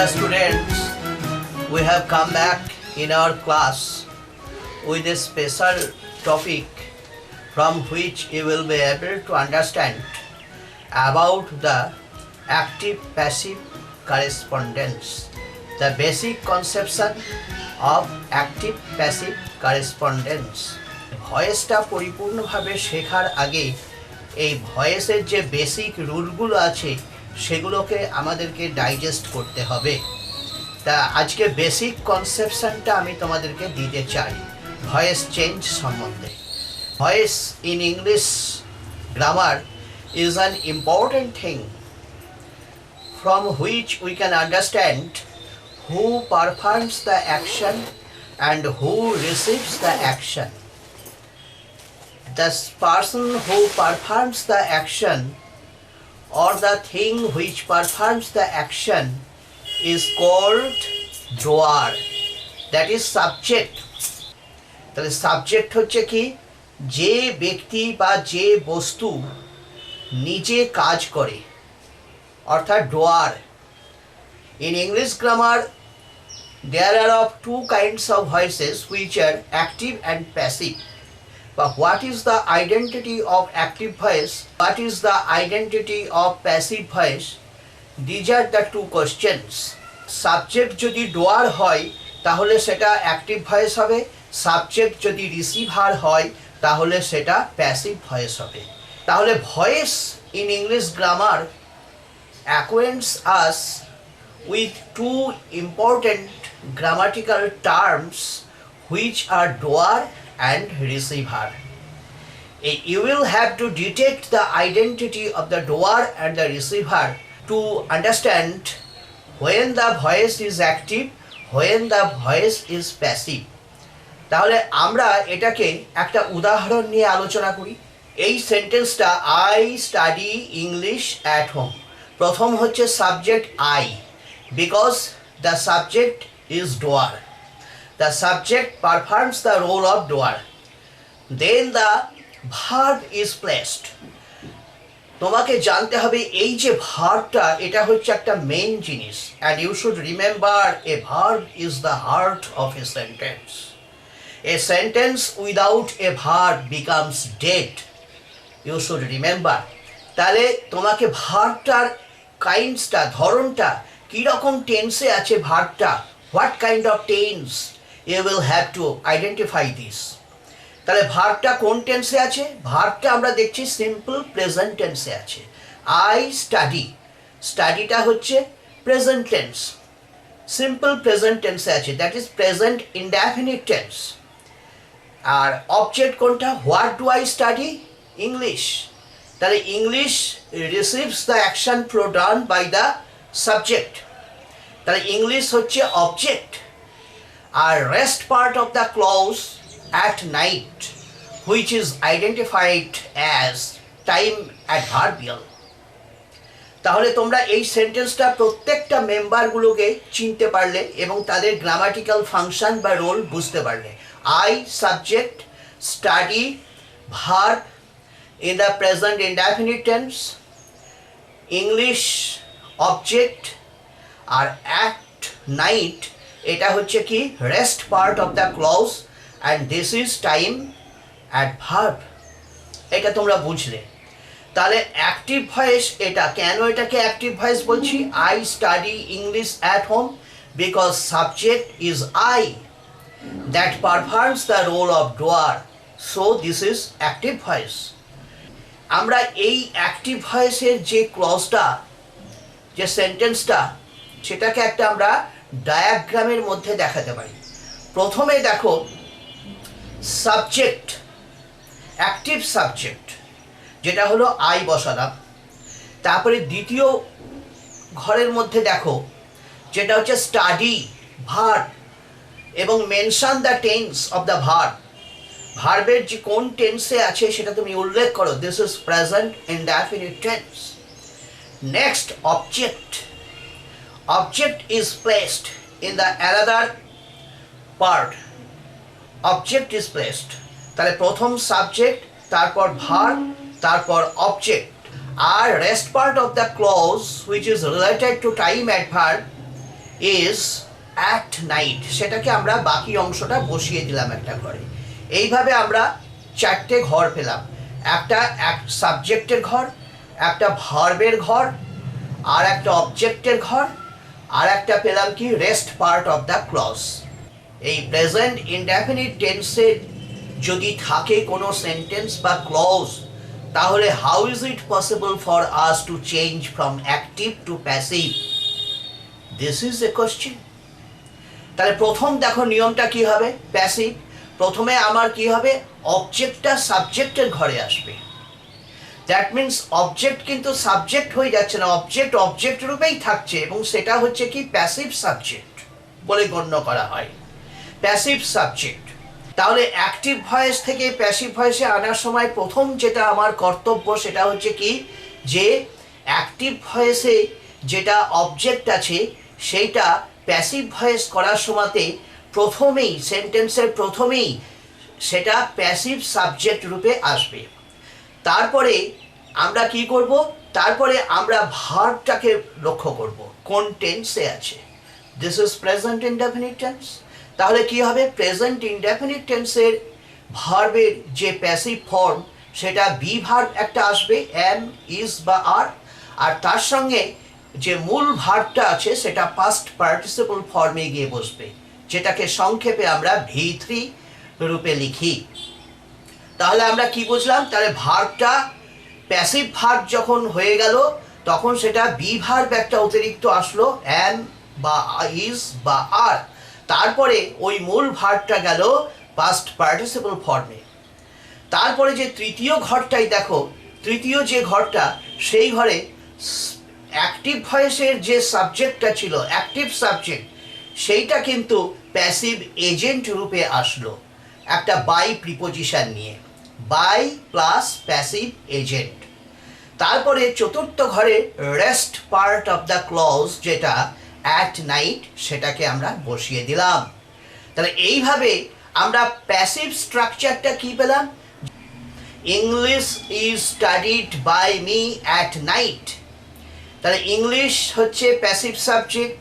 Dear students, we have come back in our class with a special topic from which you will be able to understand about the active-passive correspondence, the basic conception of active-passive correspondence. ভয়েসটা পরিপূর্ণভাবে শেখার আগে এই ভয়েসের যে basic রুলগুলো আছে সেগুলোকে আমাদেরকে ডাইজেস্ট করতে হবে। তা আজকে বেসিক কনসেপশনটা আমি তোমাদেরকে দিতে চাই ভয়েস চেঞ্জ সম্বন্ধে। Voice in English grammar is an important thing from which we can understand who performs the action and who receives the action. The person who performs the action or the thing which performs the action is called doer, that is subject. তাহলে subject হচ্ছে কি, যে ব্যক্তি বা যে বস্তু নিজে কাজ করে, অর্থাৎ ডোয়ার। In English grammar there are of two kinds of voices which are active and passive. But what is the identity of active voice? What is the identity of passive voice? These are the two questions. Subject যদি ডোয়ার হয় তাহলে সেটা active voice হবে, subject যদি receiver হয় তাহলে সেটা passive voice হবে। তাহলে voice in English grammar acquaints us with two important grammatical terms which are doer and receiver. You will have to detect the identity of the doer and the receiver to understand when the voice is active, when the voice is passive. তাহলে আমরা এটাকে একটা উদাহরণ নিয়ে আলোচনা করি। এই সেন্টেন্সটা I study English at home, প্রথম হচ্ছে subject I, because the subject is doer, the subject performs the role of doer, then the verb is placed. তোমাকে জানতে হবে এই যে ভার্বটা, এটা হচ্ছে একটা মেইন জিনিস, and you should remember a verb is the heart of a sentence. A sentence without a verb becomes dead. You should remember. তাহলে তোমাকে ভার্বটার কাইন্ডসটা, ধরনটা, কীরকম টেন্সে আছে ভার্বটা, what kind of tense, you will have to identify this. তাহলে ভার্বটা কোন টেন্সে আছে? ভার্বটা আমরা দেখছি সিম্পল প্রেজেন্ট টেন্সে আছে। আই স্টাডি, স্টাডিটা হচ্ছে প্রেজেন্ট টেন্স, সিম্পল প্রেজেন্ট টেন্সে আছে, that is present indefinite tense. আর অবজেক্ট কোনটা? What do I study? English. তাহলে English receives the action flow done by the subject, তাহলে ইংলিশ হচ্ছে অবজেক্ট। আর rest part of the clause at night which is identified as time adverbial. তাহলে তোমরা এই সেন্টেন্সটা প্রত্যেকটা মেম্বারগুলোকে চিনতে পারলে এবং তাদের গ্রামাটিক্যাল ফাংশন বা রোল বুঝতে পারলে। I subject, study, verb in the present indefinite tense, English object, R at night এটা হচ্ছে কি, rest part of the clause, and this is time adverb। এটা তোমরা বুঝলে। তাহলে অ্যাক্টিভ ভয়েস এটা, কেন এটাকে অ্যাক্টিভ ভয়েস বলছি? I study English at home, because subject is I that performs the role of doer, so this is active voice. আমরা এই অ্যাক্টিভ ভয়েসের যে ক্লজটা, যে সেন্টেন্সটা, সেটাকে একটা আমরা ডায়াগ্রামের মধ্যে দেখাতে পারি। প্রথমে দেখো সাবজেক্ট, অ্যাক্টিভ সাবজেক্ট যেটা হলো আই বসালাম, তারপরে দ্বিতীয় ঘরের মধ্যে দেখো যেটা হচ্ছে স্টাডি, ভার্ব, এবং mention the tense of the verb, ভার্বের যে কোন টেন্সে আছে সেটা তুমি উল্লেখ করো, this is present indefinite tense. Next object, object is placed in the another part, object is placed. তাহলে প্রথম সাবজেক্ট, তারপর ভার্ব, তারপর অবজেক্ট, আর rest part of the clause which is related to time adverb is at night, সেটাকে আমরা বাকি অংশটা বসিয়ে দিলাম একটা ঘরে। এইভাবে আমরা চারটে ঘর পেলাম, একটা সাবজেক্টের ঘর, একটা ভার্বের ঘর, আর একটা অবজেক্টের ঘর, আর একটা পেলাম কি rest part of the clause. এই প্রেজেন্ট ইনডেফিনিট টেন্সে যদি থাকে কোনো সেন্টেন্স বা ক্লজ, তাহলে how is it possible for us to change from active to passive? This is a question. তাহলে প্রথম দেখো নিয়মটা কি হবে, প্যাসিভ। প্রথমে আমার কি হবে, অবজেক্টটা সাবজেক্টের ঘরে আসবে। দ্যাট মিনস অবজেক্ট কিন্তু সাবজেক্ট হয়ে যাচ্ছে না, অবজেক্ট অবজেক্ট রূপেই থাকছে, এবং সেটা হচ্ছে কি প্যাসিভ সাবজেক্ট বলে গণ্য করা হয়, প্যাসিভ সাবজেক্ট। তাহলে অ্যাক্টিভ ভয়েস থেকে প্যাসিভ ভয়েসে আনার সময় প্রথম যেটা আমার কর্তব্য সেটা হচ্ছে কি, যে অ্যাক্টিভ ভয়েসে যেটা অবজেক্ট আছে সেইটা প্যাসিভ ভয়েস করার সময়তে প্রথমেই, সেন্টেন্সের প্রথমেই সেটা প্যাসিভ সাবজেক্ট রূপে আসবে। তারপরে আমরা কি করব, তারপরে আমরা ভার্বটাকে লক্ষ্য করব কোন টেন্সে আছে। This is present indefinite tense. তাহলে কি হবে, প্রেজেন্ট ইনডেফিনিট টেন্সের ভার্বের যে প্যাসিভ ফর্ম সেটা বি ভার্ব একটা আসবে, এম, ইজ বা আর, আর তার সঙ্গে যে মূল ভার্বটা আছে সেটা পাস্ট পার্টিসিপল ফর্মে গিয়ে বসবে, যেটাকে সংক্ষেপে আমরা V3 রূপে লিখি। তাহলে আমরা কি বুঝলাম, তাহলে ভার্বটা প্যাসিভ ভার্ব যখন হয়ে গেল তখন সেটা বি ভার্ব একটা অতিরিক্ত আসলো, এম বা ইজ বা আর, তারপরে ওই মূল ভার্বটা গেল পাস্ট পার্টিসিপল ফর্মে। তারপরে যে তৃতীয় ঘরটাই দেখো, তৃতীয় যে ঘরটা, সেই ঘরে অ্যাক্টিভ ভয়েসের যে সাবজেক্টটা ছিল, অ্যাক্টিভ সাবজেক্ট, সেইটা কিন্তু প্যাসিভ এজেন্ট রূপে আসলো একটা বাই প্রিপোজিশন নিয়ে, বাই প্লাস প্যাসিভ এজেন্ট। তারপরে চতুর্থ ঘরে rest part of the clause যেটা অ্যাট নাইট, সেটাকে আমরা বসিয়ে দিলাম। তাহলে এইভাবে আমরা প্যাসিভ স্ট্রাকচারটা কি পেলাম, English is studied by me at night. তাহলে ইংলিশ হচ্ছে প্যাসিভ সাবজেক্ট,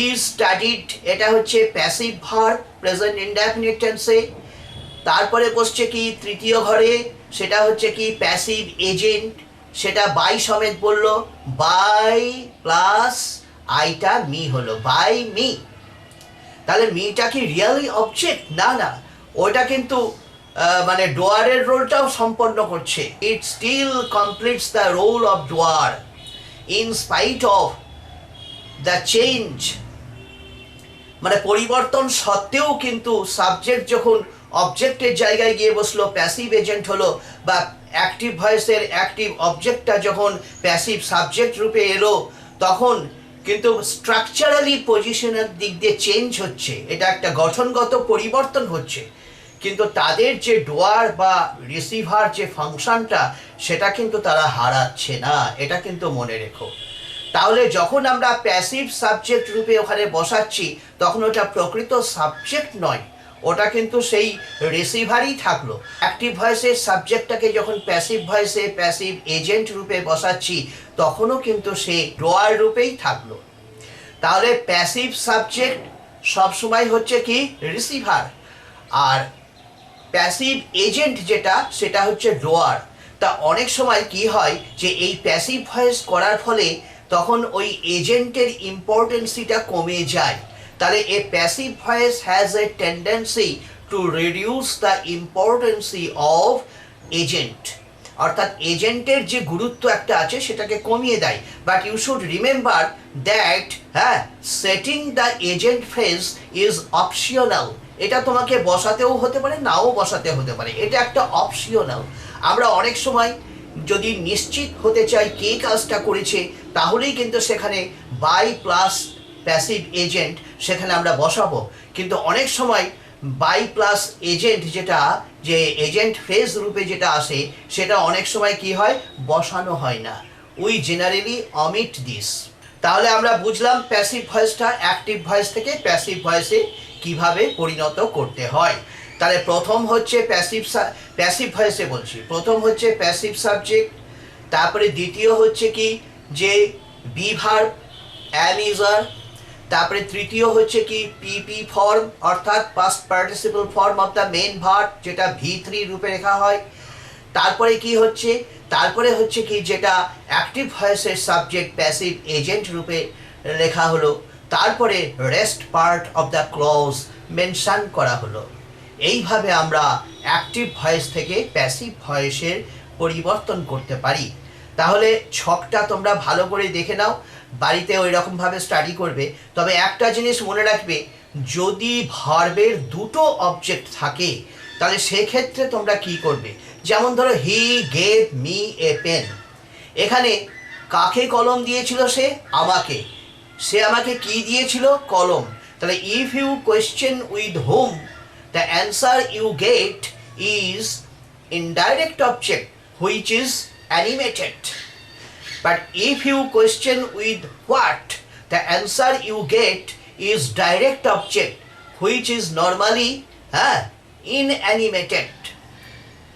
ইজ স্টাডিড এটা হচ্ছে প্যাসিভ ভার্ব প্রেজেন্ট ইনডেফিনিট টেন্সে। তারপরে বসছে কি তৃতীয় ঘরে, সেটা হচ্ছে কি প্যাসিভ এজেন্ট, সেটা বাই সমেত বললো, বাই প্লাস আইটা মি হলো, বাই মি। তাহলে মিটা কি রিয়েলি অবজেক্ট? না না, ওটা কিন্তু মানে ডোয়ারের রোলটাও সম্পন্ন করছে। It still completes the role of doer in spite of the change, মানে পরিবর্তন সত্ত্বেও কিন্তু সাবজেক্ট যখন অবজেক্টের জায়গায় গিয়ে বসলো, প্যাসিভ এজেন্ট হলো, বা অ্যাক্টিভ ভয়েসের অ্যাক্টিভ অবজেক্টটা যখন প্যাসিভ সাবজেক্ট রূপে এলো, তখন কিন্তু স্ট্রাকচারালি পজিশনের দিক দিয়ে চেঞ্জ হচ্ছে, এটা একটা গঠনগত পরিবর্তন হচ্ছে, কিন্তু তাদের যে ডোয়ার বা রিসিভার যে ফাংশনটা সেটা কিন্তু তারা হারাচ্ছে না, এটা কিন্তু মনে রেখো। তাহলে যখন আমরা প্যাসিভ সাবজেক্ট রূপে ওখানে বসাচ্ছি তখন ওটা প্রকৃত সাবজেক্ট নয়, ওটা কিন্তু সেই রিসিভারই থাকলো। অ্যাক্টিভ ভয়েসের সাবজেক্টটাকে যখন প্যাসিভ ভয়েসে প্যাসিভ এজেন্ট রূপে বসাচ্ছি তখনও কিন্তু সে ডোয়ার রূপেই থাকলো। তাহলে প্যাসিভ সাবজেক্ট সবসময় হচ্ছে কি রিসিভার, আর প্যাসিভ এজেন্ট যেটা সেটা হচ্ছে ডোয়ার। তা অনেক সময় কি হয় যে এই প্যাসিভ ভয়েস করার ফলে তখন ওই এজেন্টের ইম্পর্টেন্সিটা কমে যায়। তাহলে a passive voice has a tendency to reduce the importancy of agent, অর্থাৎ এজেন্টের যে গুরুত্ব একটা আছে সেটাকে কমিয়ে দেয়। But you should remember that setting the agent phrase is optional. এটা তোমাকে বসাতেও হতে পারে, নাও বসাতে হতে পারে, এটা একটা অপশনাল। আমরা অনেক সময় যদি নিশ্চিত হতে চাই কে কাজটা করেছে তাহলেই কিন্তু সেখানে বাই প্লাস প্যাসিভ এজেন্ট সেখানে আমরা বসাবো, কিন্তু অনেক সময় বাই প্লাস এজেন্ট যেটা যে এজেন্ট ফ্রেজ রূপে যেটা আসে সেটা অনেক সময় কি হয়, বসানো হয় না। We generally omit this. তাহলে আমরা বুঝলাম প্যাসিভ ভয়েসটা অ্যাক্টিভ ভয়েস থেকে প্যাসিভ ভয়েসে কিভাবে পরিণত করতে হয়। তাহলে প্রথম হচ্ছে প্যাসিভ ভয়েসে বলছি, প্রথম হচ্ছে প্যাসিভ সাবজেক্ট, তারপরে দ্বিতীয় হচ্ছে কি যে be verb am is are, তারপরে তৃতীয় হচ্ছে কি পিপি ফর্ম, অর্থাৎ past participle form of the main verb, যেটা V3 রূপে লেখা হয়। তারপরে কি হচ্ছে, তারপরে হচ্ছে কি যেটা অ্যাক্টিভ ভয়েসের সাবজেক্ট প্যাসিভ এজেন্ট রূপে লেখা হলো। তারপরে rest part of the clause mention করা হলো। এইভাবে আমরা অ্যাক্টিভ ভয়েস থেকে প্যাসিভ ভয়েসের পরিবর্তন করতে পারি। তাহলে ছকটা তোমরা ভালো করে দেখে নাও, বাড়িতে ওই রকমভাবে স্টাডি করবে। তবে একটা জিনিস মনে রাখবে, যদি ভার্বের দুটো অবজেক্ট থাকে তাহলে সেক্ষেত্রে তোমরা কি করবে। যেমন ধরো he gave me a pen, এখানে কাকে কলম দিয়েছিল? সে আমাকে। সে আমাকে কি দিয়েছিল? কলম। তাহলে if you question with whom, the answer you get is indirect object which is animated. But if you question with what, the answer you get is direct object which is normally inanimated.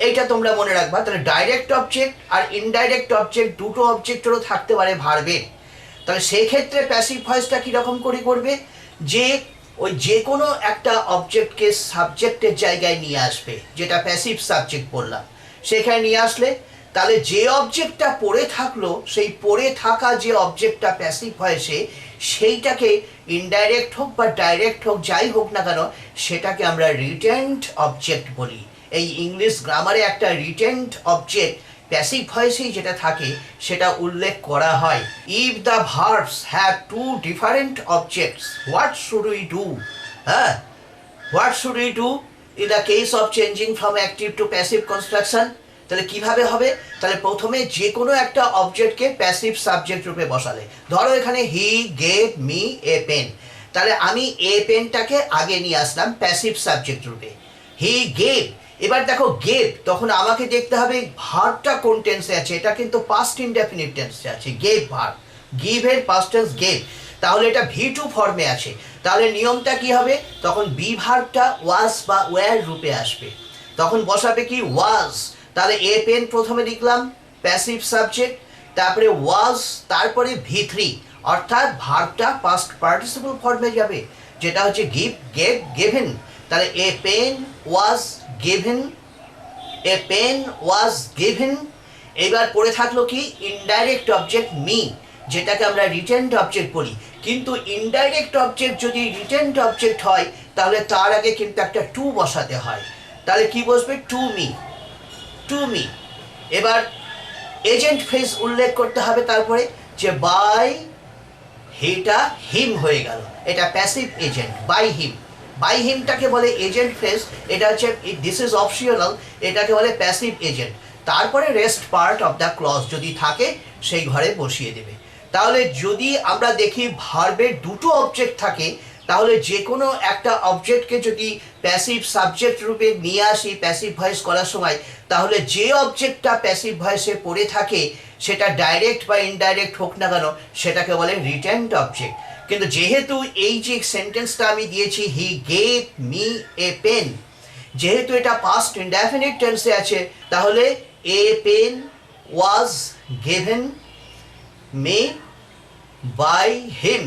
এইটা তোমরা মনে রাখবা। তাহলে direct object আর indirect object দুটো অবজেক্টেরও থাকতে পারে ভার্বের। তাহলে সেই ক্ষেত্রে প্যাসিভ ভয়েসটা কীরকম করে করবে, যে ওই যে কোনো একটা অবজেক্টকে সাবজেক্টের জায়গায় নিয়ে আসবে, যেটা প্যাসিভ সাবজেক্ট বললাম, সেখানে নিয়ে আসলে তাহলে যে অবজেক্টটা পড়ে থাকলো, সেই পড়ে থাকা যে অবজেক্টটা প্যাসিভ ভয়েসে, সেইটাকে ইনডাইরেক্ট হোক বা ডাইরেক্ট হোক যাই হোক না কেন, সেটাকে আমরা রিটেন্ড অবজেক্ট বলি। এই ইংলিশ গ্রামারে একটা রিটেন্ড অবজেক্ট প্যাসিভ ভয়েসেই যেটা থাকে সেটা উল্লেখ করা হয়। If the verbs have to different objects, what should we do? What should we do in the case of changing from active to passive construction? তাহলে কিভাবে হবে? তাহলে প্রথমে যে কোনো একটা অবজেক্টকে প্যাসিভ সাবজেক্ট রূপে বসালে, ধরো এখানে he gave me a pen, তাহলে আমি এ পেনটাকে আগে নিয়ে আসলাম প্যাসিভ সাবজেক্ট রূপে, হি গেভ। এবার দেখো গেভ, তখন আমাকে দেখতে হবে ভার্বটা কোন টেন্সে আছে। এটা কিন্তু পাস্ট ইনডেফিনিট টেন্সে আছে, গেভ ভার্ব, গিভের পাস্ট টেন্স গেভ। তাহলে এটা V2 ফর্মে আছে। তাহলে নিয়মটা কি হবে, তখন বি ভার্বটা ওয়াজ বা ওয়্যার রূপে আসবে, তখন বসাবে কি ওয়াজ। তাহলে এ পেন প্রথমে লিখলাম প্যাসিভ সাবজেক্ট, তারপরে ওয়াজ, তারপরে V3, অর্থাৎ ভার্বটা পাস্ট পার্টিসিপল ফর্মে যাবে, যেটা হচ্ছে গিভ, গেভ, গিভেন। তাহলে a pen was given, a pen was given. এবার পড়ে থাকলো কি ইনডাইরেক্ট অবজেক্ট মি, যেটাকে আমরা রিটেন্ড অবজেক্ট বলি। কিন্তু ইনডাইরেক্ট অবজেক্ট যদি রিটেন্ড অবজেক্ট হয় তাহলে তার আগে কিন্তু একটা টু বসাতে হয়। তাহলে কি বসবে? To me, to me. এবার এজেন্ট ফ্রেজ উল্লেখ করতে হবে তারপরে, যে বাই, হেটা হিম হয়ে গেল, এটা প্যাসিভ এজেন্ট, বাই হিম। বাই হিমটাকে বলে এজেন্ট ফ্রেজ, এটা হচ্ছে দিস ইজ অপশনাল, এটাকে বলে প্যাসিভ এজেন্ট। তারপরে rest part of the clause যদি থাকে সেই ঘরে বসিয়ে দেবে। তাহলে যদি আমরা দেখি ভার্বের দুটো অবজেক্ট থাকে, তাহলে যে কোনো একটা অবজেক্টকে যদি প্যাসিভ সাবজেক্ট রূপে নিয়ে আসি প্যাসিভ ভয়েস করার সময়, তাহলে যে অবজেক্টটা প্যাসিভ ভয়েসে পড়ে থাকে সেটা ডাইরেক্ট বা ইনডাইরেক্ট হোক না কেন, সেটাকে বলে রিটেন্ড অবজেক্ট। কিন্তু যেহেতু এই যে সেন্টেন্সটা আমি দিয়েছি he gave me a pen, যেহেতু এটা পাস্ট ইনডেফিনিট টেন্সে আছে, তাহলে a pen was given me by him.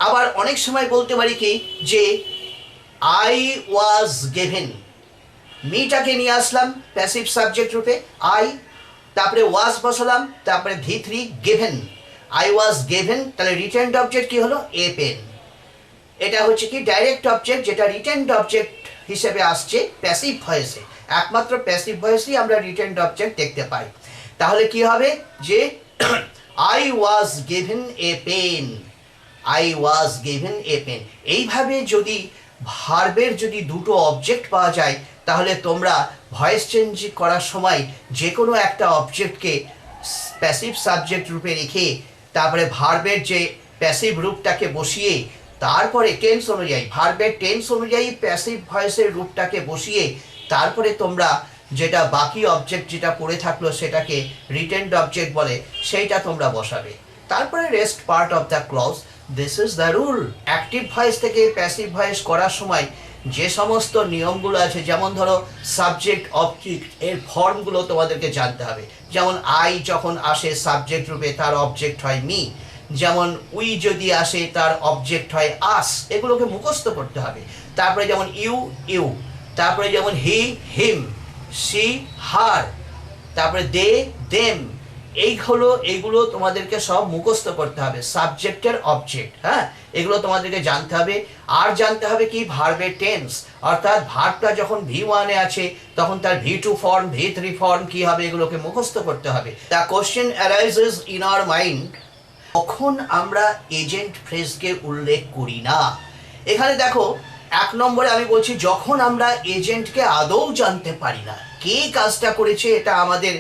আবার অনেক সময় বলতে পারি কি, যে আই ওয়াজ গিভেন, মিটাকে নিয়ে আসলাম প্যাসিভ সাবজেক্ট রূপে আই, তারপরে ওয়াজ বসালাম, তারপরে V3 given, I was given. তাহলে রিটেন্ড অবজেক্ট কি হলো? A pen. এটা হচ্ছে কি ডাইরেক্ট অবজেক্ট, যেটা রিটেন্ড অবজেক্ট হিসেবে আসছে প্যাসিভ ভয়েসে। একমাত্র প্যাসিভ ভয়েসেই আমরা রিটেন্ড অবজেক্ট দেখতে পাই। তাহলে কি হবে, যে I was given a pen, I was given a pen. এইভাবে যদি ভার্বের যদি দুটো অবজেক্ট পাওয়া যায়, তাহলে তোমরা ভয়েস চেঞ্জ করার সময় যে কোনো একটা অবজেক্টকে প্যাসিভ সাবজেক্ট রূপে রেখে তারপরে ভার্বের যে প্যাসিভ রূপটাকে বসিয়ে, তারপরে টেন্স অনুযায়ী, ভার্বের টেন্স অনুযায়ী প্যাসিভ ভয়েসের রূপটাকে বসিয়ে, তারপরে তোমরা যেটা বাকি অবজেক্ট যেটা পড়ে থাকলো সেটাকে রিটেন্ড অবজেক্ট বলে, সেইটা তোমরা বসাবে। তারপরে rest part of the clause, this is the rule. Active voice থেকে প্যাসিভ ভয়েস করার সময় যে সমস্ত নিয়মগুলো আছে, যেমন ধরো সাবজেক্ট অবজেক্ট এর ফর্মগুলো তোমাদেরকে জানতে হবে। যেমন আই যখন আসে সাবজেক্ট রূপে, তার অবজেক্ট হয় মি। যেমন উই যদি আসে তার অবজেক্ট হয় আস, এগুলোকে মুখস্থ করতে হবে। তারপরে যেমন ইউ ইউ, তারপরে যেমন হি হিম, সি হার, তারপরে দে দেম, এইগুলো তোমাদেরকে সব মুখস্থ করতে হবে। সাবজেক্টের অবজেক্ট, হ্যাঁ, এগুলো তোমাদেরকে জানতে হবে। আর জানতে হবে কি ভার্বের টেন্স, অর্থাৎ ভার্বটা যখন V1 এ আছে তখন তার V2 ফর্ম, V3 ফর্ম কি হবে, এগুলোকে মুখস্থ করতে হবে। The question arises in our mind, কখন আমরা এজেন্ট ফ্রেজকে উল্লেখ করি না। এখানে দেখো 1 নম্বরে আমি বলছি যখন আমরা এজেন্টকে আদৌ জানতে পারি না, কে কাজটা করেছে এটা আমাদের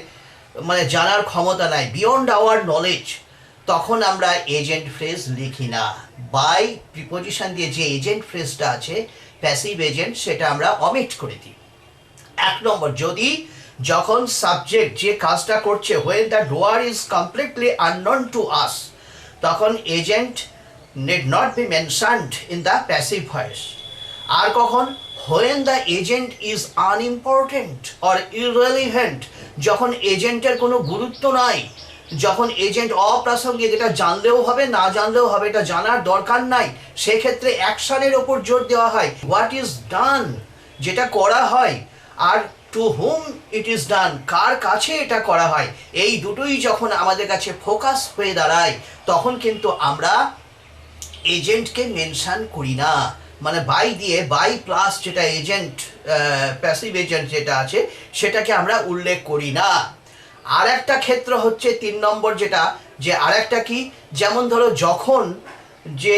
মানে জানার ক্ষমতা নাই, বিয়ন্ড আওয়ার নলেজ, তখন আমরা এজেন্ট ফ্রেজ লিখি না। বাই প্রিপোজিশন দিয়ে যে এজেন্ট ফ্রেজটা আছে প্যাসিভ এজেন্ট, সেটা আমরা অমিট করে দিই। 1 নম্বর, যদি যখন সাবজেক্ট যে কাজটা করছে when the doer is completely unknown to us, তখন agent need not be mentioned in the passive voice। আর কখন when the agent is unimportant or irrelevant, যখন এজেন্টের কোনো গুরুত্ব নাই, যখন এজেন্ট অপ্রাসঙ্গিক, এটা জানলেও হবে না জানলেও হবে, এটা জানার দরকার নাই, সেক্ষেত্রে অ্যাকশনের ওপর জোর দেওয়া হয়। হোয়াট ইজ ডান, যেটা করা হয়, আর two hmm it is done, কার কাছে এটা করা হয়, এই দুটোই যখন আমাদের কাছে ফোকাস হয়ে দাঁড়ায় তখন কিন্তু আমরা এজেন্টকে মেনশন করি না। মানে বাই দিয়ে, বাই প্লাস যেটা এজেন্ট, প্যাসিভ এজেন্ট যেটা আছে সেটাকে আমরা উল্লেখ করি না। আর একটা ক্ষেত্র হচ্ছে 3 নম্বর, যেটা যে আরেকটা কি, যেমন ধরো যখন যে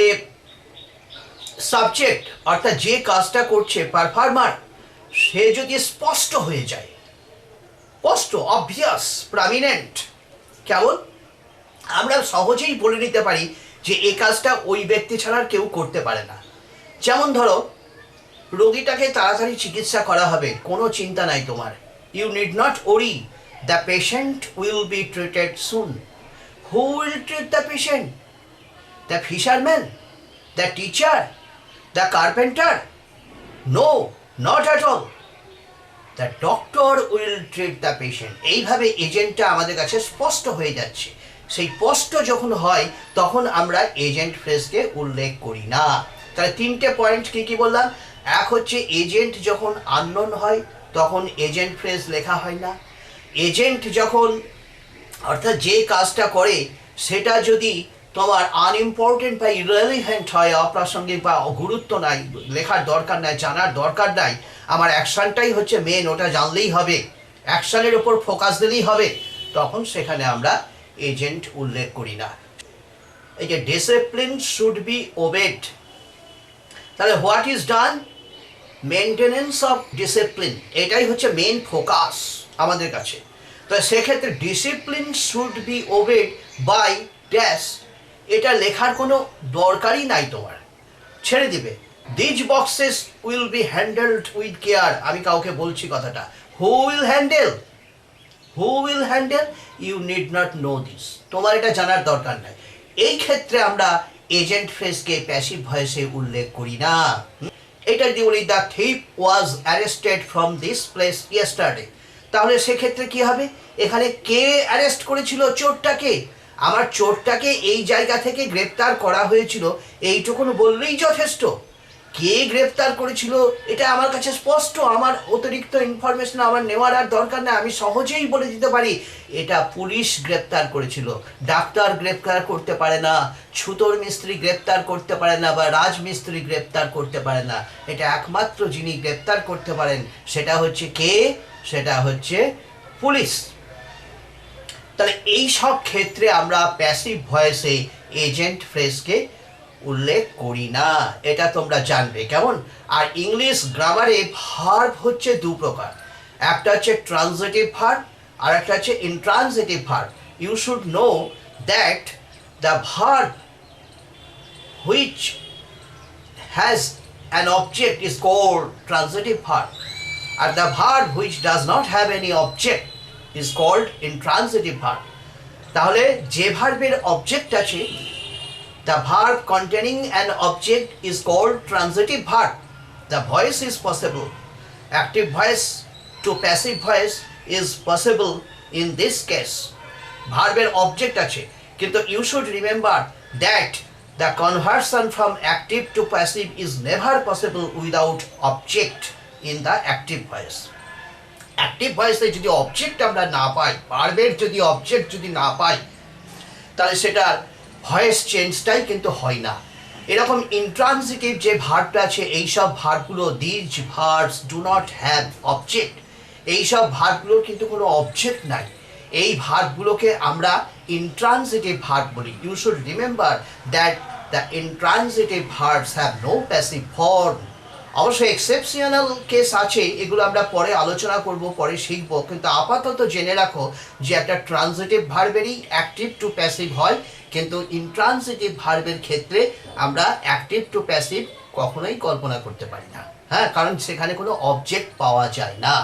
সাবজেক্ট অর্থাৎ যে কাজটা করছে পারফর্মার, সে যদি স্পষ্ট হয়ে যায়, স্পষ্ট, অবভিয়াস, প্রমিনেন্ট, কেমন আমরা সহজেই বলে নিতে পারি যে এই কাজটা ওই ব্যক্তি ছাড়া কেউ করতে পারে না। যেমন ধরো রোগীটাকে তাড়াতাড়ি চিকিৎসা করা হবে, কোনো চিন্তা নাই তোমার, you need not worry, the patient will be treated soon. Who will treat the patient? The fisherman, the teacher, the carpenter? No, not at all, the doctor will treat the patient. এইভাবে এজেন্টটা আমাদের কাছে স্পষ্ট হয়ে যাচ্ছে। সেই স্পষ্ট যখন হয় তখন আমরা এজেন্ট ফ্রেজকে উল্লেখ করি না। তাহলে 3টে পয়েন্ট কি কি বললাম। এক হচ্ছে এজেন্ট যখন আননোন হয় তখন এজেন্ট ফ্রেজ লেখা হয় না। এজেন্ট যখন অর্থাৎ যে কাজটা করে সেটা যদি তোমার আনইম্পর্টেন্ট বা ইররিলেভেন্ট হয়, অপ্রাসঙ্গিক বা গুরুত্ব নাই, লেখার দরকার নাই, জানার দরকার নাই, আমার অ্যাকশনটাই হচ্ছে মেন, ওটা জানলেই হবে, অ্যাকশনের ওপর ফোকাস দিলেই হবে, তখন সেখানে আমরা এজেন্ট উল্লেখ করি না। এই যে ডিসিপ্লিন শুড বি ওবেড, তাহলে what is done, maintenance of discipline, এটাই হচ্ছে মেন ফোকাস আমাদের কাছে। তো সেক্ষেত্রে discipline should be obeyed by dash, এটা লেখার কোনো দরকারই নাই, তোমার ছেড়ে দিবে। These boxes will be handled with care, আমি কাউকে বলছি কথাটা, who will handle, who will handle, you need not know this, তোমার এটা জানার দরকার নাই। এই ক্ষেত্রে আমরা এজেন্ট ফ্রেজকে প্যাসিভ ভয়েসে উল্লেখ করি না। এটা যদি বলি the thief was arrested from this place yesterday, তাহলে সেক্ষেত্রে কি হবে, এখানে কে অ্যারেস্ট করেছিল চোরটাকে, আমার চোরটাকে এই জায়গা থেকে গ্রেপ্তার করা হয়েছিল, এইটুকুন বললেই যথেষ্ট। কে গ্রেপ্তার করেছিল এটা আমার কাছে স্পষ্ট, আমার অতিরিক্ত ইনফরমেশন আমার নেওয়ার আর দরকার নেই, আমি সহজেই বলে দিতে পারি এটা পুলিশ গ্রেপ্তার করেছিল। ডাক্তার গ্রেপ্তার করতে পারে না, ছুতোর মিস্ত্রি গ্রেপ্তার করতে পারে না, বা রাজমিস্ত্রি গ্রেপ্তার করতে পারে না, এটা একমাত্র যিনি গ্রেপ্তার করতে পারেন সেটা হচ্ছে কে, সেটা হচ্ছে পুলিশ। তাহলে এই সব ক্ষেত্রে আমরা প্যাসিভ ভয়েসে এজেন্ট ফ্রেজকে উল্লেখ করি না, এটা তোমরা জানবে, কেমন। আর ইংলিশ গ্রামারে ভার্ব হচ্ছে 2 প্রকার, একটা হচ্ছে ট্রানজিটিভ ভার্ব আর একটা হচ্ছে intransitive verb. You should know that the verb which has an object is called transitive verb, আর the verb which does not have any object is called intransitive verb. তাহলে যে ভার্বের অবজেক্ট আছে, the verb containing an object is called transitive verb. The voice is possible. Active voice to passive voice is possible in this case. Verb object আছে, কিন্তু you should remember that the conversion from active to passive is never possible without object in the active voice. Active ভয়েসে যদি object আমরা না পাই, ভার্বের যদি object যদি না পাই, তাহলে সেটার ভয়েস চেঞ্জটাই কিন্তু হয় না। এরকম ইন্ট্রানজিটিভ যে ভার্বটা আছে, এইসব ভার্বগুলো, these verbs do not have object, এইসব ভার্বগুলোর কিন্তু কোনো অবজেক্ট নাই। এই ভার্বগুলোকে আমরা ইন্ট্রানজিটিভ ভার্ব বলি। You should remember that the intransitive verbs have no passive form. অবশ্যই এক্সেপশনাল কেস আছে, এগুলো আমরা পরে আলোচনা করব, পরে শিখব, কিন্তু আপাতত জেনে রাখো যে একটা ট্রানজিটিভ ভার্বেরই অ্যাক্টিভ টু প্যাসিভ হয়, কিন্তু ইন্ট্রানজিটিভ ভার্বের ক্ষেত্রে আমরা অ্যাক্টিভ টু প্যাসিভ কখনোই কল্পনা করতে পারি না। হ্যাঁ, কারণ সেখানে কোনো অবজেক্ট পাওয়া যায় না।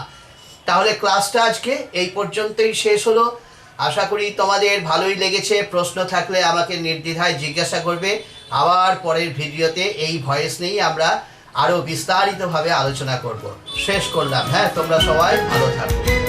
তাহলে ক্লাসটা আজকে এই পর্যন্তই শেষ হলো। আশা করি তোমাদের ভালোই লেগেছে। প্রশ্ন থাকলে আমাকে নির্দ্বিধায় জিজ্ঞাসা করবে। আবার পরের ভিডিওতে এই ভয়েস নিয়েই আমরা আরও বিস্তারিতভাবে আলোচনা করব। শেষ করলাম। হ্যাঁ, তোমরা সবাই ভালো থাকো।